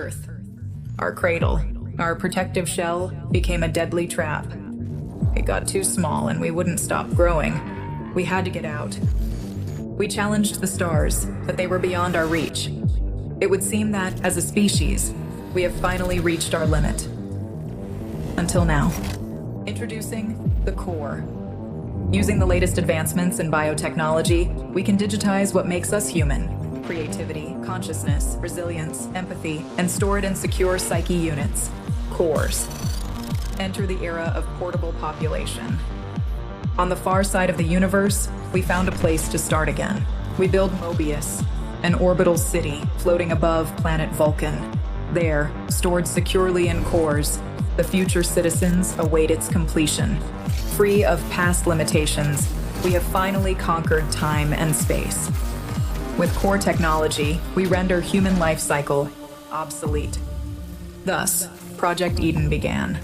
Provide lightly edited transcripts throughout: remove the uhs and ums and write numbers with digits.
Earth. Our cradle, our protective shell, became a deadly trap. It got too small and we wouldn't stop growing. We had to get out. We challenged the stars, but they were beyond our reach. It would seem that, as a species, we have finally reached our limit. Until now. Introducing the core. Using the latest advancements in biotechnology, we can digitize what makes us human. Creativity, consciousness, resilience, empathy, and store it in secure psyche units. Cores. Enter the era of portable population. On the far side of the universe, we found a place to start again. We build Mobius, an orbital city floating above planet Vulcan. There, stored securely in cores, the future citizens await its completion. Free of past limitations, we have finally conquered time and space. With core technology, we render human life cycle obsolete. Thus, Project Eden began.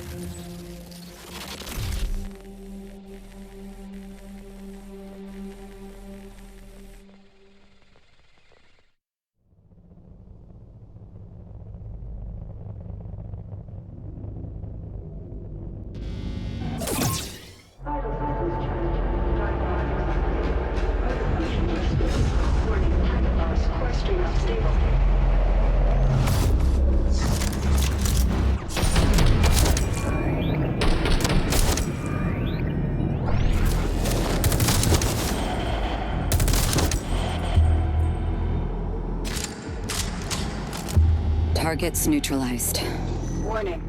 Targets neutralized. Warning.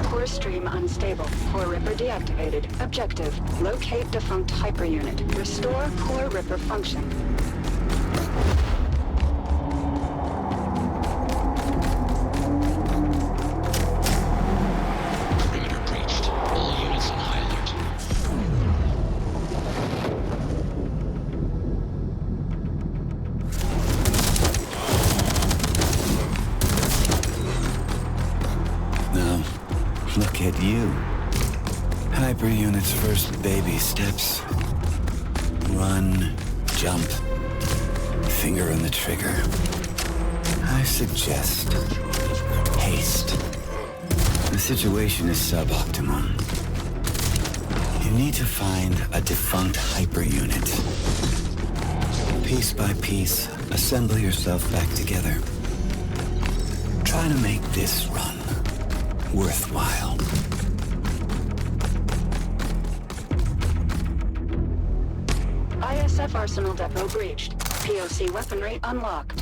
Core stream unstable. Core Ripper deactivated. Objective: locate defunct hyperunit. Restore Core Ripper function. Perimeter breached. All units on high alert. Now, look at you. Hyperunit's first baby steps. Run, jump, finger on the trigger. I suggest haste. The situation is suboptimum. You need to find a defunct hyperunit. Piece by piece, assemble yourself back together. Try to make this run worthwhile. ISF Arsenal Depot breached. POC weaponry unlocked.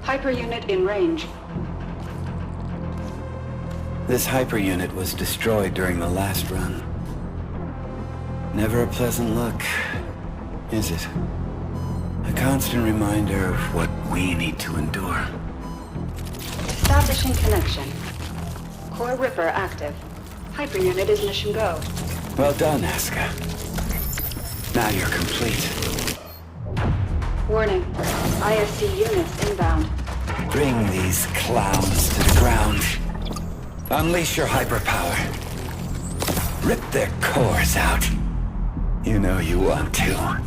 Hyperunit in range. This hyperunit was destroyed during the last run. Never a pleasant look, is it? A constant reminder of what we need to endure. Establishing connection. Core Ripper active. Hyperunit is mission go. Well done, Aska. Now you're complete. Warning. ISC units inbound. Bring these clowns to the ground. Unleash your hyperpower. Rip their cores out. You know you want to.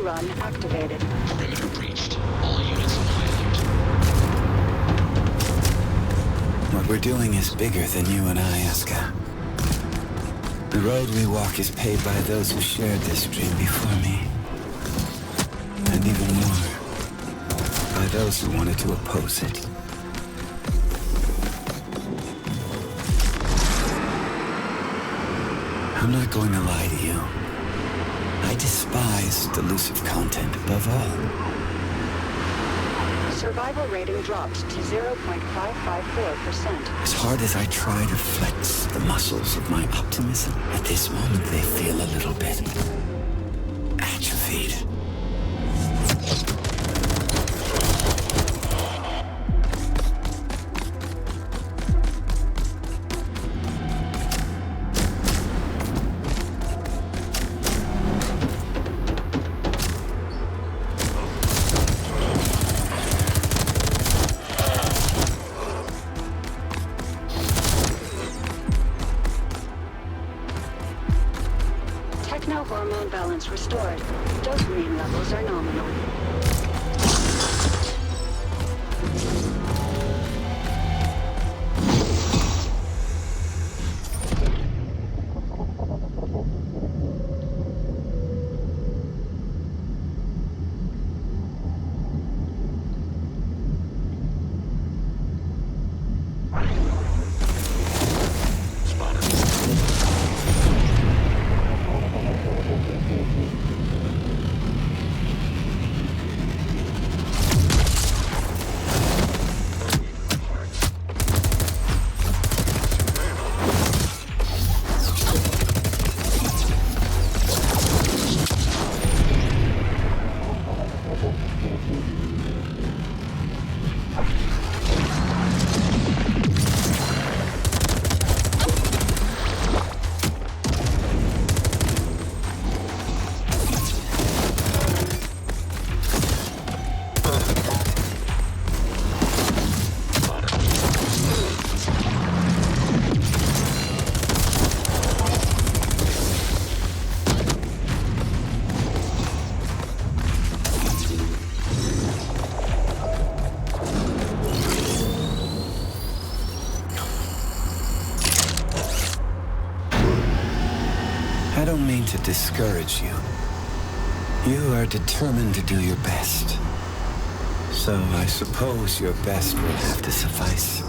run activated. Perimeter breached. All units on high alert. What we're doing is bigger than you and I, Asuka. The road we walk is paved by those who shared this dream before me. And even more, by those who wanted to oppose it. I'm not going to lie to you. I despise delusive content above all. Survival rating dropped to 0.554%. As hard as I try to flex the muscles of my optimism, at this moment they feel a little bit atrophied. Hormone balance restored. Dopamine levels are nominal. I don't mean to discourage you. You are determined to do your best. So I suppose your best will have to suffice.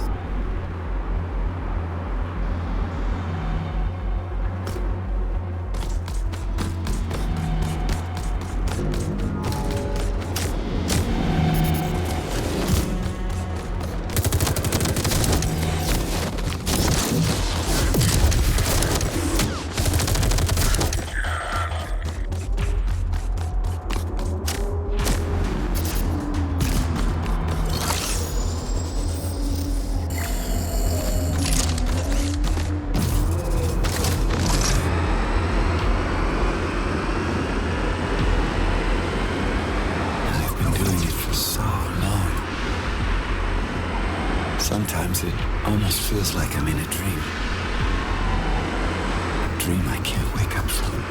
Sometimes it almost feels like I'm in a dream. A dream I can't wake up from.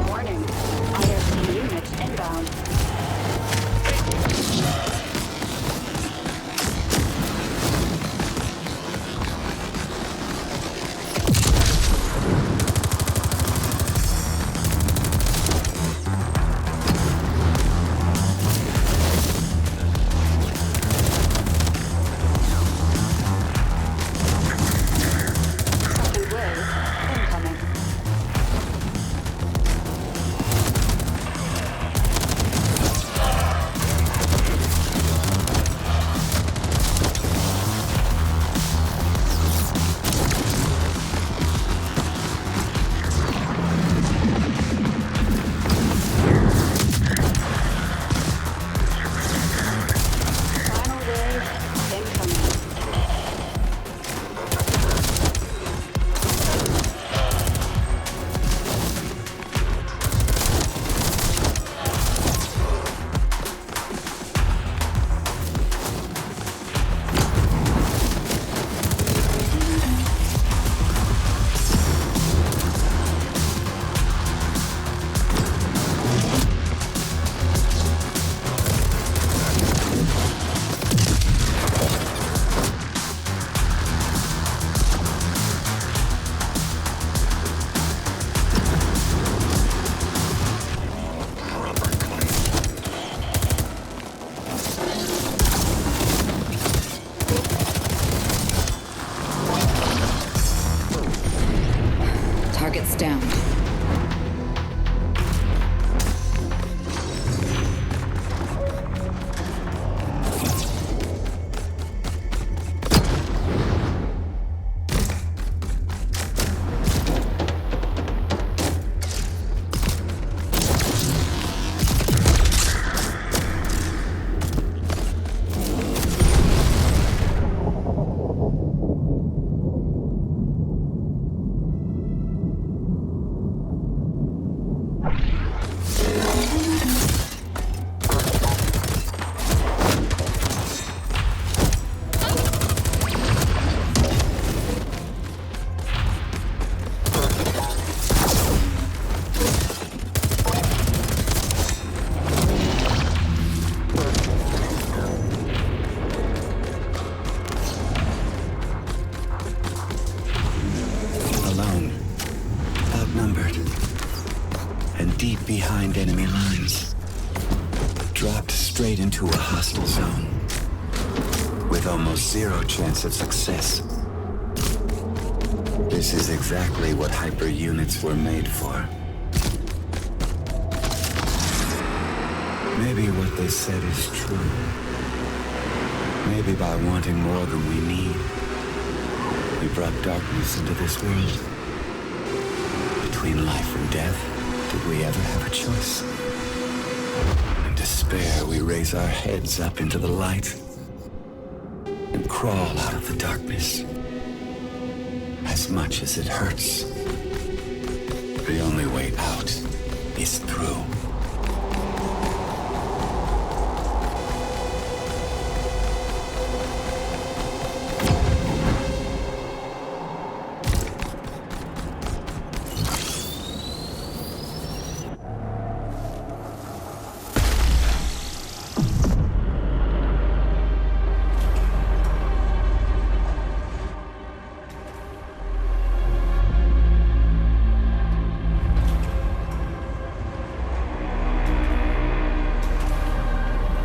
Warning. ISP units inbound. behind enemy lines. Dropped straight into a hostile zone. With almost zero chance of success. This is exactly what hyper units were made for. Maybe what they said is true. Maybe by wanting more than we need, we brought darkness into this world. Between life and death, did we ever have a choice? In despair, we raise our heads up into the light and crawl out of the darkness. As much as it hurts, the only way out is through.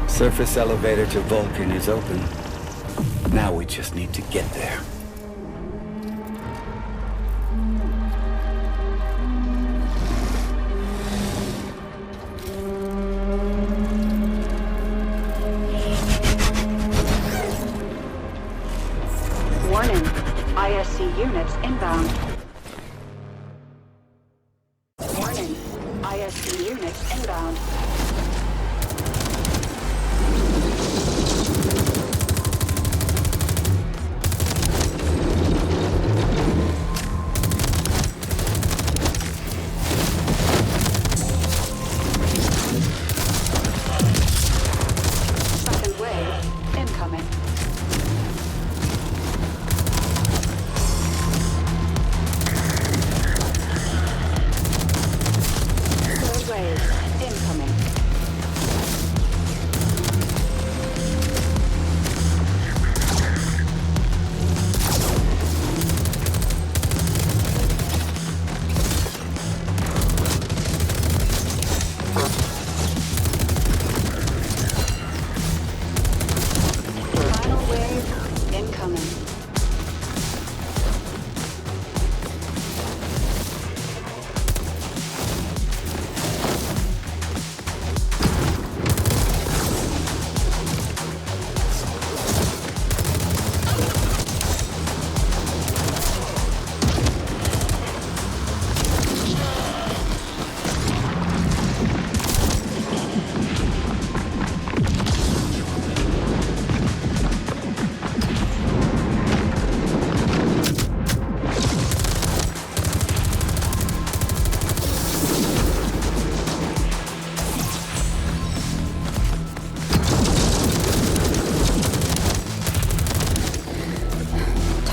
Surface elevator to Vulcan is open. Now we just need to get there. Warning, ISC units inbound. Warning, ISC units inbound.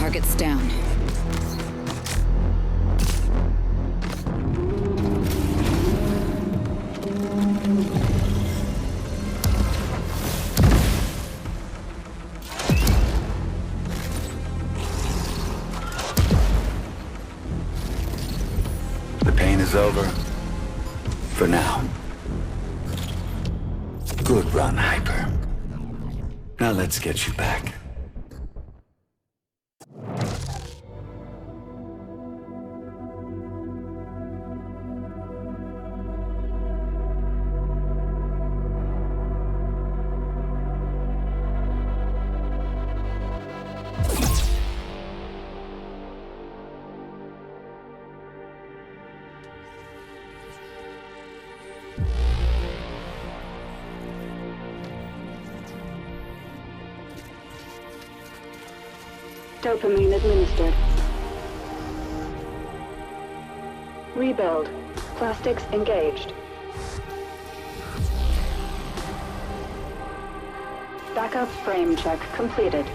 Target's down. The pain is over. For now. Good run, Hyper. Now let's get you back. Dopamine administered. Rebuild. Plastics engaged. Backup frame check completed.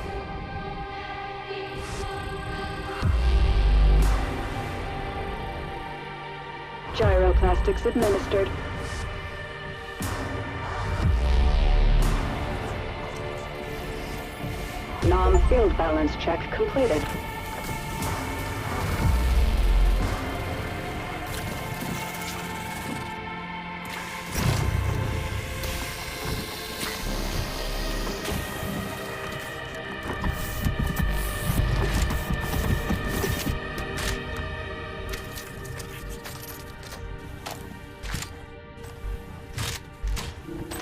Gyroplastics administered. Non-field balance check completed.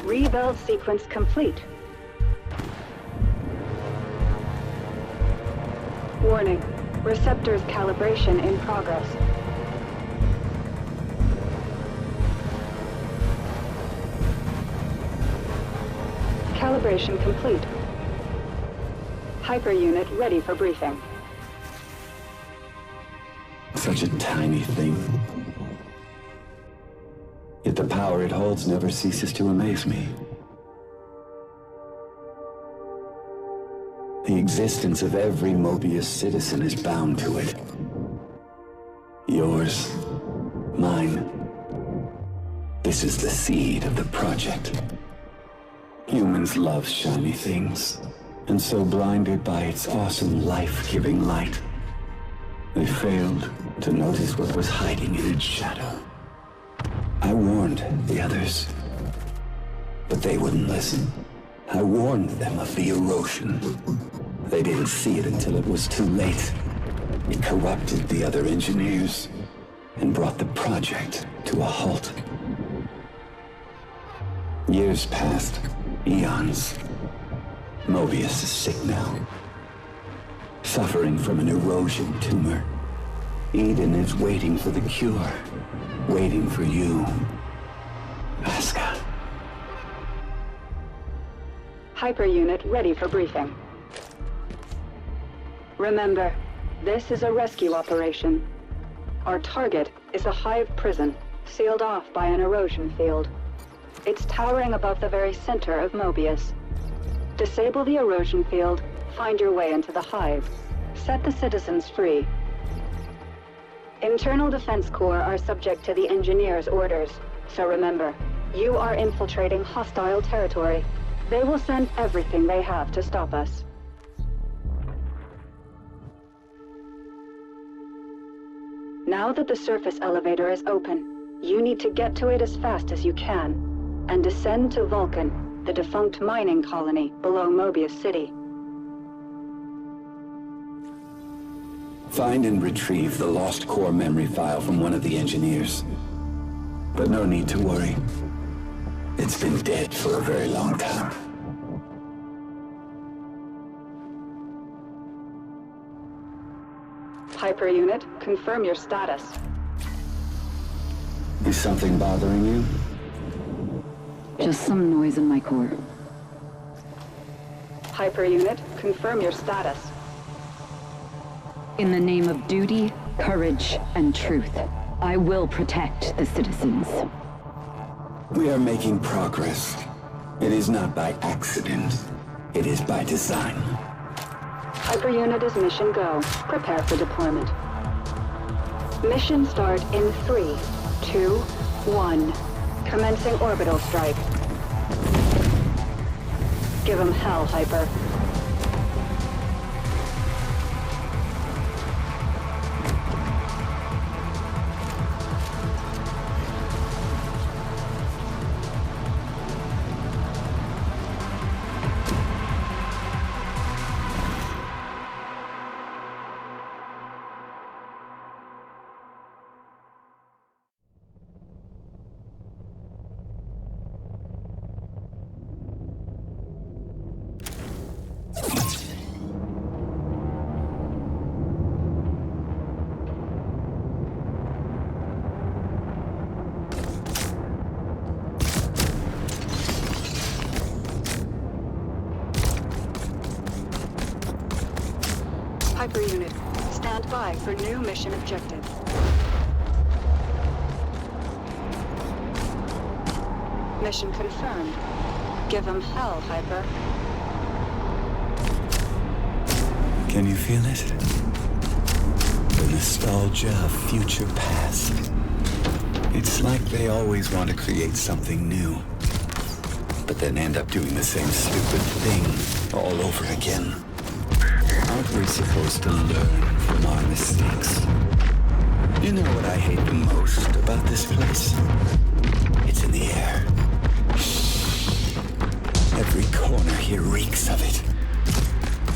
Rebuild sequence complete. Warning. Receptors calibration in progress. Calibration complete. Hyper unit ready for briefing. Such a tiny thing. Yet the power it holds never ceases to amaze me. The existence of every Mobius citizen is bound to it. Yours, mine. This is the seed of the project. Humans love shiny things, and so blinded by its awesome life-giving light, they failed to notice what was hiding in its shadow. I warned the others, but they wouldn't listen. I warned them of the erosion. They didn't see it until it was too late. It corrupted the other engineers and brought the project to a halt. Years passed, eons. Mobius is sick now, suffering from an erosion tumor. Eden is waiting for the cure, waiting for you, Aska. Hyper unit ready for briefing. Remember, this is a rescue operation. Our target is a hive prison, sealed off by an erosion field. It's towering above the very center of Mobius. Disable the erosion field, find your way into the hive. Set the citizens free. Internal Defense Corps are subject to the engineers' orders, so remember, you are infiltrating hostile territory. They will send everything they have to stop us. Now that the surface elevator is open, you need to get to it as fast as you can, and descend to Vulcan, the defunct mining colony below Mobius City. Find and retrieve the lost core memory file from one of the engineers. But no need to worry. It's been dead for a very long time. Hyper unit, confirm your status. Is something bothering you? Just some noise in my core. Hyper unit, confirm your status. In the name of duty, courage, and truth, I will protect the citizens. We are making progress. It is not by accident. It is by design. Hyper unit is mission go. Prepare for deployment. Mission start in 3, 2, 1. Commencing orbital strike. Give 'em hell, Hyper. Hyper unit, stand by for new mission objective. Mission confirmed. Give 'em hell, Hyper. Can you feel it? The nostalgia of future past. It's like they always want to create something new, but then end up doing the same stupid thing all over again. Aren't we supposed to learn from our mistakes? You know what I hate the most about this place? It's in the air. Every corner here reeks of it.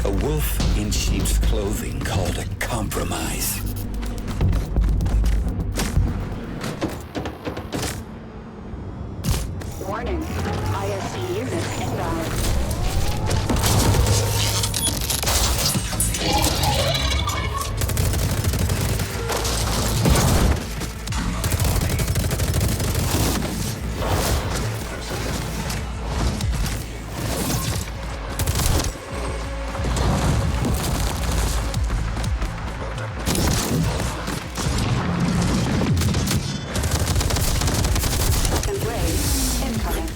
A wolf in sheep's clothing called a compromise. Warning. ISC unit inbound. Second wave incoming.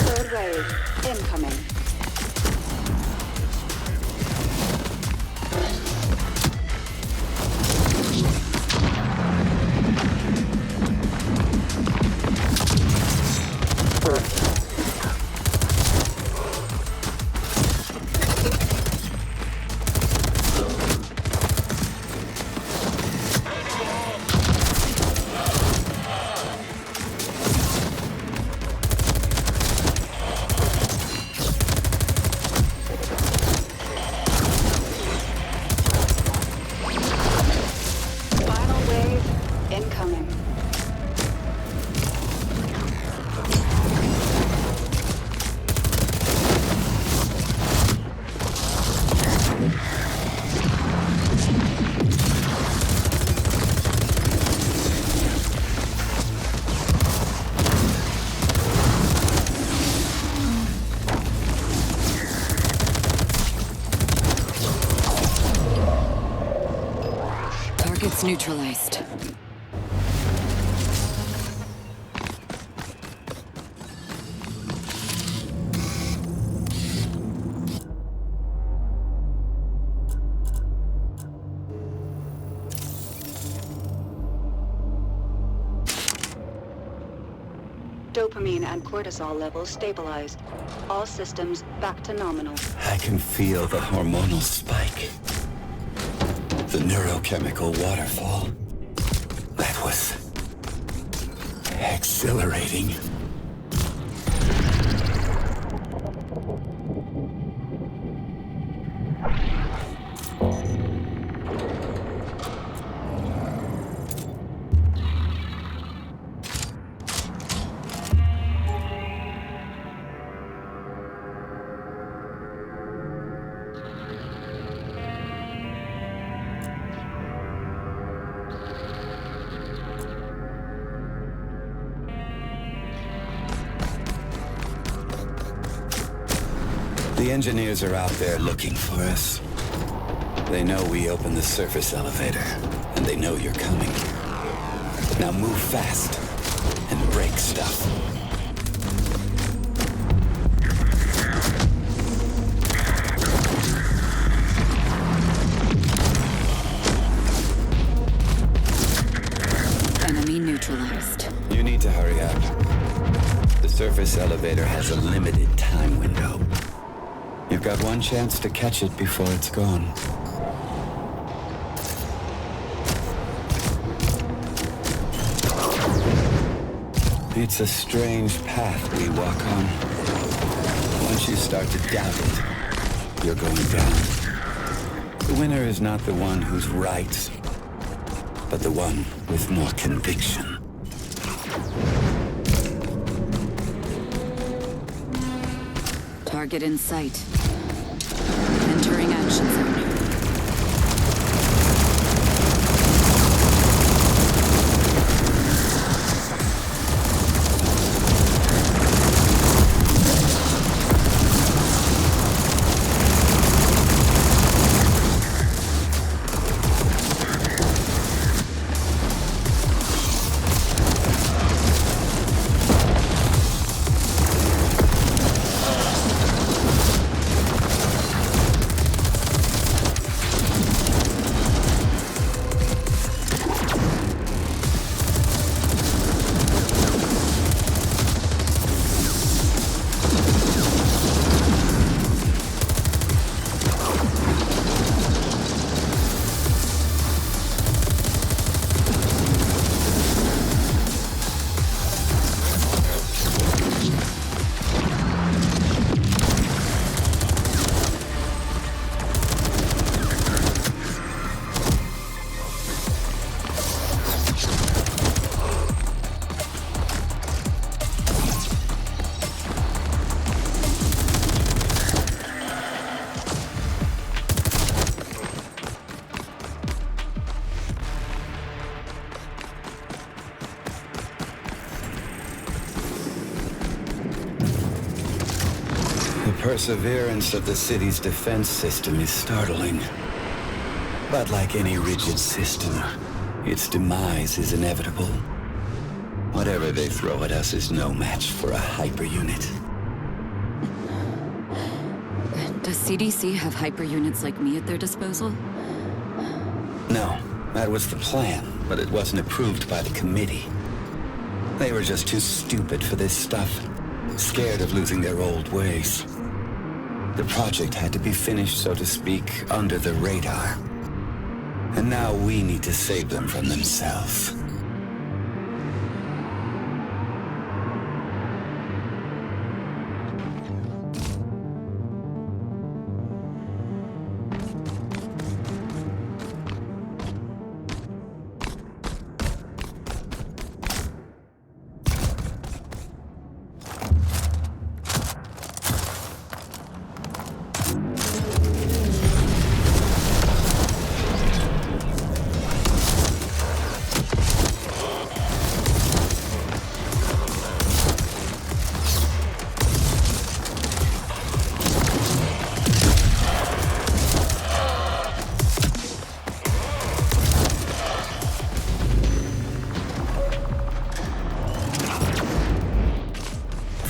Third wave incoming. Final wave incoming. Targets neutralized. Dopamine and cortisol levels stabilized. All systems back to nominal. I can feel the hormonal spike. The neurochemical waterfall. That was exhilarating. The engineers are out there looking for us. They know we opened the surface elevator, and they know you're coming. Now move fast and break stuff. Enemy neutralized. You need to hurry up. The surface elevator has a limited time window. You've got one chance to catch it before it's gone. It's a strange path we walk on. Once you start to doubt it, you're going down. The winner is not the one who's right, but the one with more conviction. Target in sight. Entering action zone. The perseverance of the city's defense system is startling. But like any rigid system, its demise is inevitable. Whatever they throw at us is no match for a hyper unit. Does CDC have hyper units like me at their disposal? No, that was the plan, but it wasn't approved by the committee. They were just too stupid for this stuff, scared of losing their old ways. The project had to be finished, so to speak, under the radar. And now we need to save them from themselves.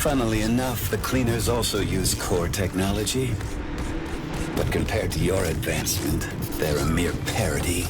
Funnily enough, the cleaners also use core technology. But compared to your advancement, they're a mere parody.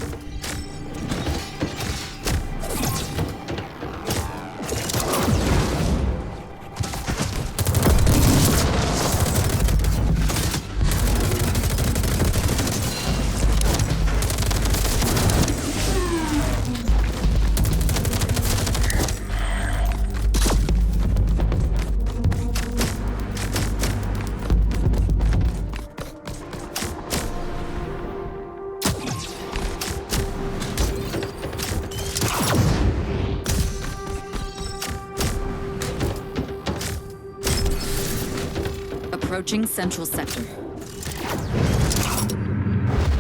Approaching Central Sector.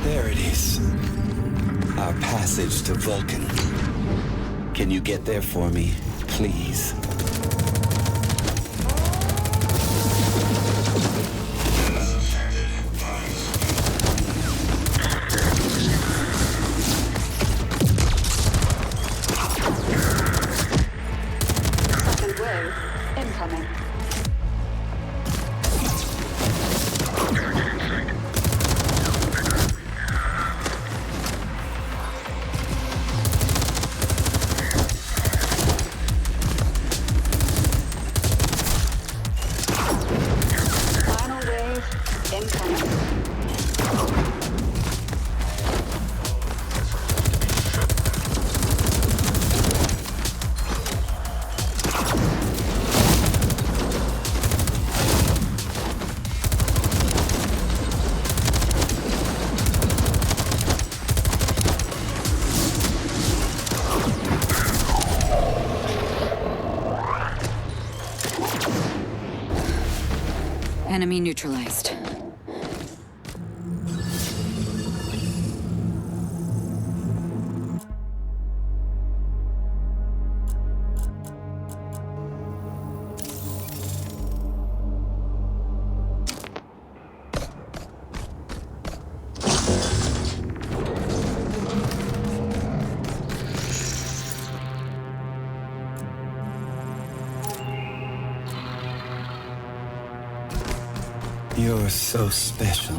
There it is. Our passage to Vulcan. Can you get there for me, please? Second wave incoming. Enemy neutralized. You're so special.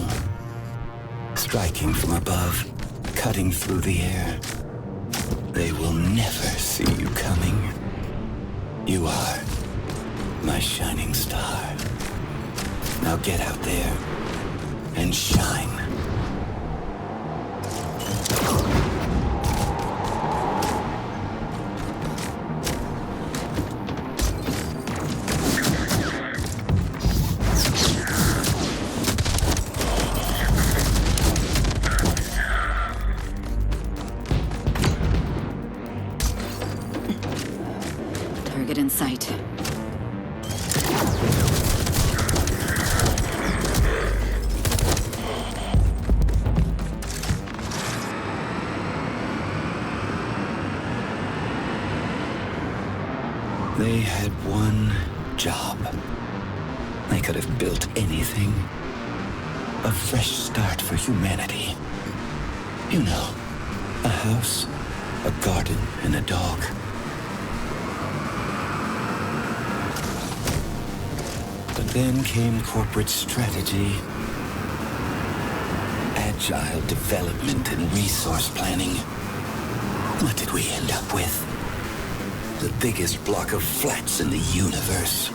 Striking from above, cutting through the air. They will never see you coming. You are my shining star. Now get out there and shine. Target in sight. They had one job. They could have built anything. A fresh start for humanity. You know, a house, a garden, and a dog. But then came corporate strategy, agile development, and resource planning. What did we end up with? The biggest block of flats in the universe.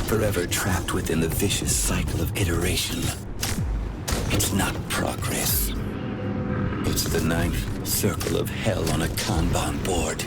Forever trapped within the vicious cycle of iteration. It's not progress. It's the ninth circle of hell on a Kanban board.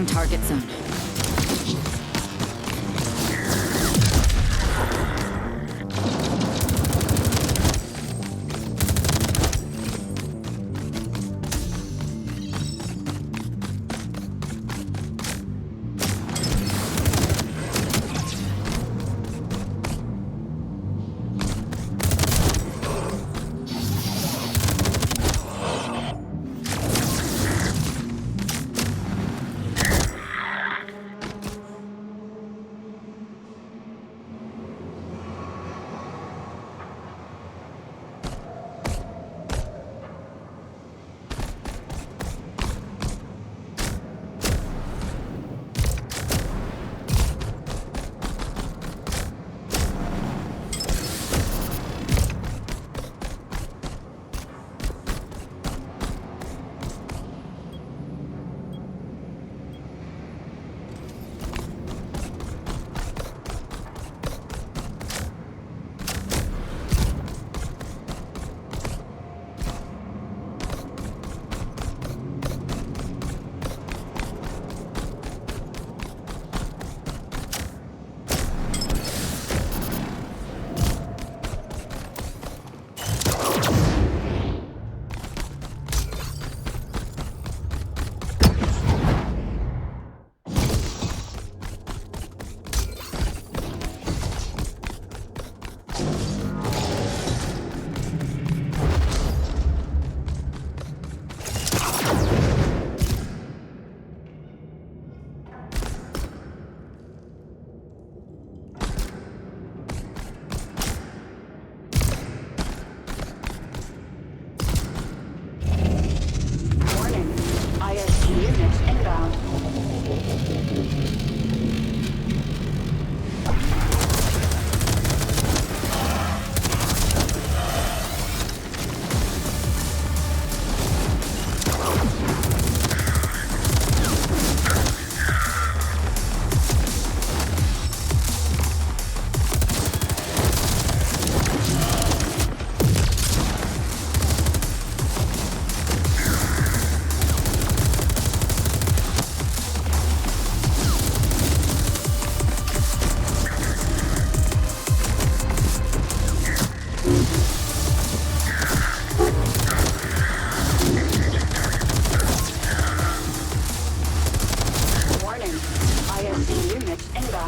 Target zone.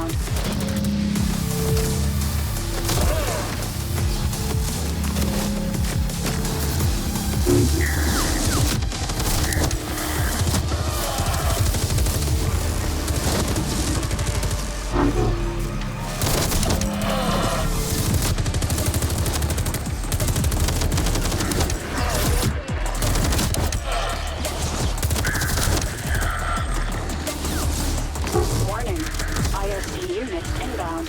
inbound. Warning, ISP unit inbound.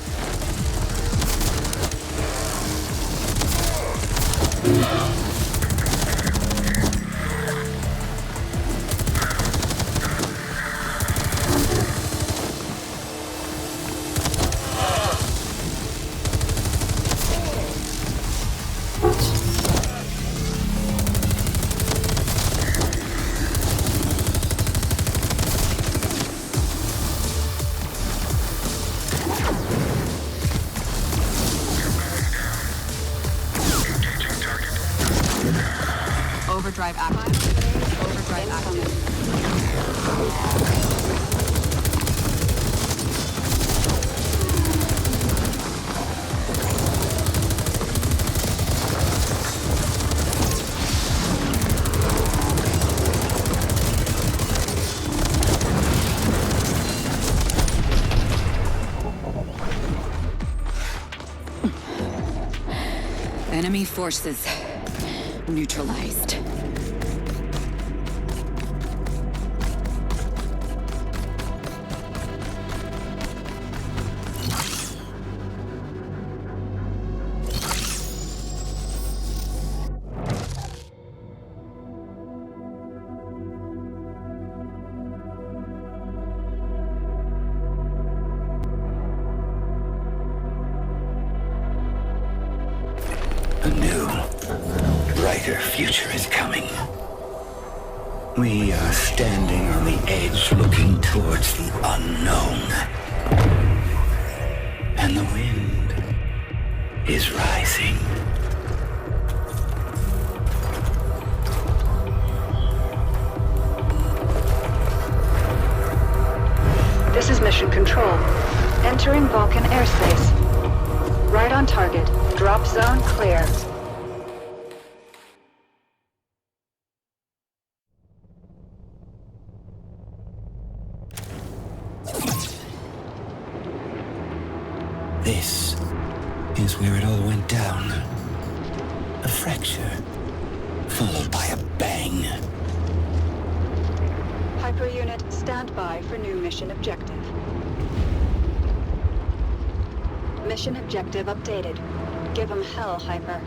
Overdrive active. Overdrive active. Enemy forces neutralized. A new, brighter future is coming. We are standing on the edge looking towards the unknown. And the wind is rising. This is Mission Control. Entering Vulcan airspace. Right on target. Drop zone clear. This is where it all went down. A fracture, followed by a bang. Hyper unit, stand by for new mission objective. Mission objective updated. Give 'em hell, Hyper.